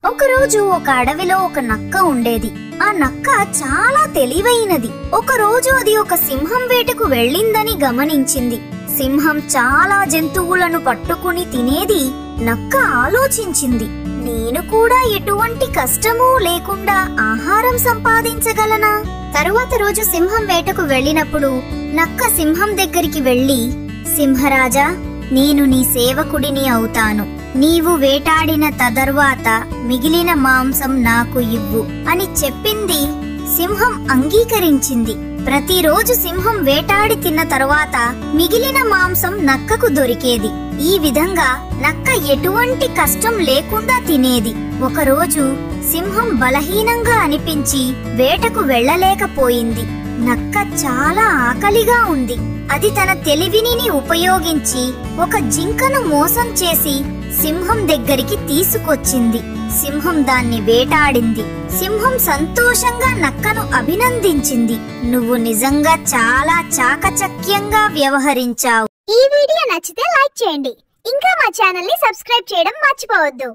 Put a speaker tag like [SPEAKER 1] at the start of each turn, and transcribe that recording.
[SPEAKER 1] ఒకరోజు ఒక అడవిలో ఒక నక్క ఉండేది. ఆ నక్క చాలా తెలివైనది. ఒకరోజు అది ఒక సింహం వేటకు వెళ్ళిందని గమనించింది. సింహం చాలా జంతువులను పట్టుకుని తినేది. నక్క ఆలోచించింది, నేను కూడా ఎటువంటి కష్టమూ లేకుండా ఆహారం సంపాదించగలనా? తరువాత రోజు సింహం వేటకు వెళ్ళినప్పుడు నక్క సింహం దగ్గరికి వెళ్ళి, సింహరాజా, నేను నీ సేవకుడిని అవుతాను. నీవు వేటాడిన తరువాత మిగిలిన మాంసం నాకు ఇవ్వు అని చెప్పింది. సింహం అంగీకరించింది. ప్రతిరోజు సింహం వేటాడి తిన్న తరువాత మిగిలిన మాంసం నక్కకు దొరికేది. ఈ విధంగా నక్క ఎటువంటి కష్టం లేకుండా తినేది. ఒకరోజు సింహం బలహీనంగా అనిపించి వేటకు వెళ్ళలేకపోయింది. నక్క చాలా ఆకలిగా ఉంది. అది తన తెలివిని ఉపయోగించి ఒక జింకను మోసం చేసి సింహం దగ్గరికి తీసుకొచ్చింది. సింహం దాన్ని వేటాడింది. సింహం సంతోషంగా నక్కను అభినందించింది. నువ్వు నిజంగా చాలా చాకచక్యంగా వ్యవహరించావు.
[SPEAKER 2] ఈ వీడియో నచ్చితే లైక్ చేయండి. ఇంకా మా ఛానల్ ని సబ్స్క్రైబ్ చేయడం మర్చిపోవద్దు.